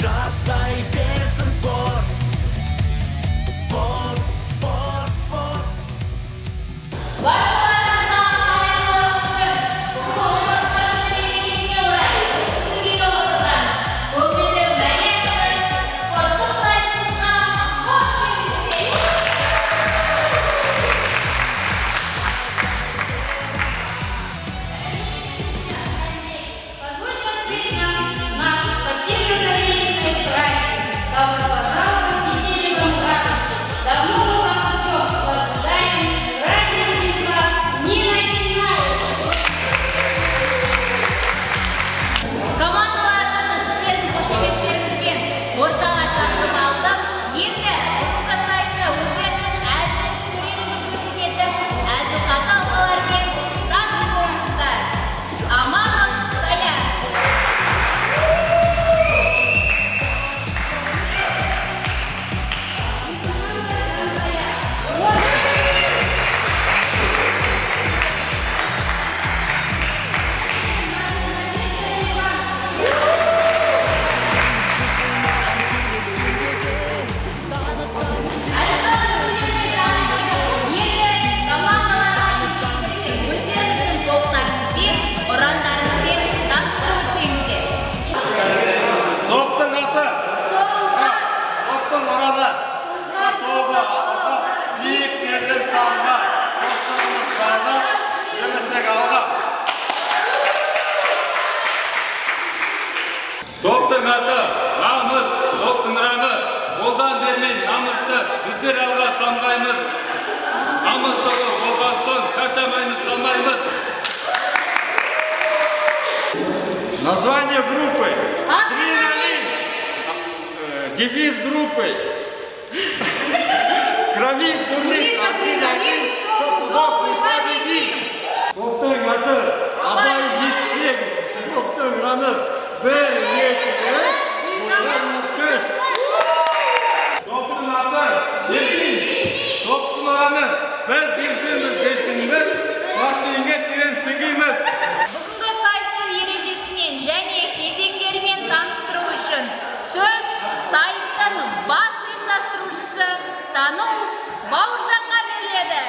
Жасай берсін спорт. Спорт, спорт, спорт. Ортаға шақырып алдым. Енді бүгінгі сайыста өздерінің әділ төрелігін көрсететін әділқазы алғалармен таныс болыңыздар. Аманов Саян. Топтың аты, топтың ұраны, тобы алға, биіктерден самға, топтығымыз барды, жемістек алға. Топтың аты, намыс, топтың ұраны, қолдан бермей намысты біздер алға самғаймыз. Намыс тобы болған соң шаршамаймыз, талмаймыз. Название группы. Адреналин. Девиз группы. В крови бурлит адреналин, сто пудов не победим. Топтың аты Абай жетсеңіз, топтың ұраны бір екілі, болған күш. Топтың аты Делфин, топтың ұраны біз делфиніміз, бассейнге терең сүңгиміз. Бүгінгі сайыстың ережесімен және кезеңдерімен таныстыру үшін сөз сайыстың бас ұйымдастырушысы Тануов Бауыржанға беріледі.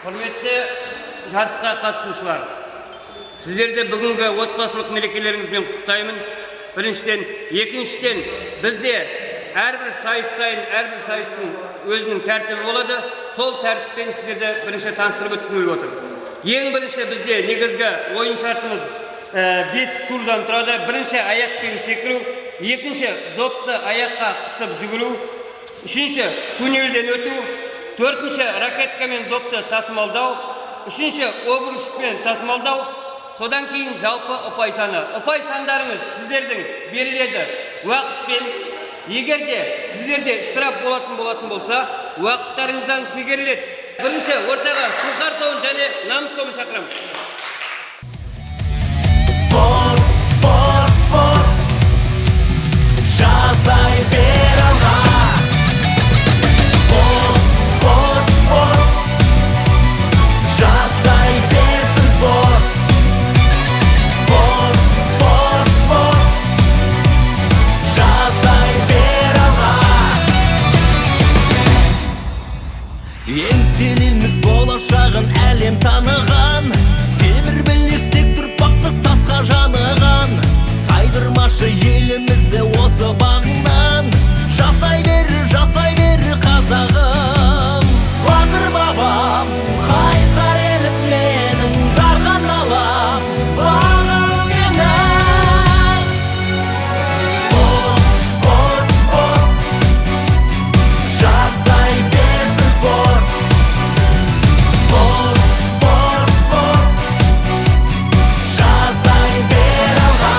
Құрметті жарысқа қатысушылар, сіздерді бүгінгі отбасылық мерекелеріңізбен құттықтаймын. Біріншіден, екіншіден, бізде әрбір сайыс сайын, әрбір сайыстың өзінің тәртібі болады. Сол тәртіппен сіздерді бірінші таныстырып өткім келіп отыр. Ең бірінші бізде негізгі ойын шартымыз 5 турдан тұрады. Бірінші аяқпен секіру, екінші допты аяққа қысып жүгіру, үшінші туннельден өту, төртінші ракеткамен допты тасымалдау, үшінші обручпен тасымалдау, содан кейін жалпы ұпай саны. Ұпай сандарыңыз сіздердің беріледі уақытпен. Егер де сіздерде штраф болатын болса, уақыттарыңыздан шегеріледі. Бірінші ортаға сұңқар тобын және намыс тобын шақырамыз. Спорт, спорт, спорт. Жасай бер алға. Спорт, спорт, спорт. Жасай берсін спорт. Спорт, спорт, спорт. Жасай бер алға. Еңселіміз болашағын әлем таныған. Темір білектек тұрпақпыз тасқа жаныған. Тайдырмашы елімізді осы бағынан. Жасай бер қазағым. Батыр бабам, қайсар елім менің, дархан алам, бағым менің. Спорт, спорт, спорт. Жасай берсін спорт. Спорт, спорт, спорт. Жасай бер алға.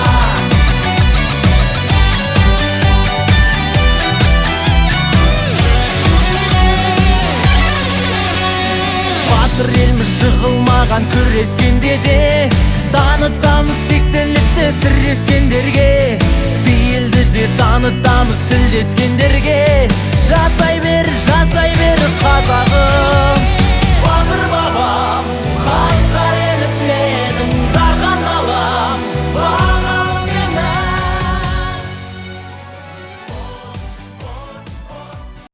Батыр елміз жығылмаған күрескенде де, танытамыз тектілікті тірескендерге. Бейілді де танытамыз тілдескендерге. Жасай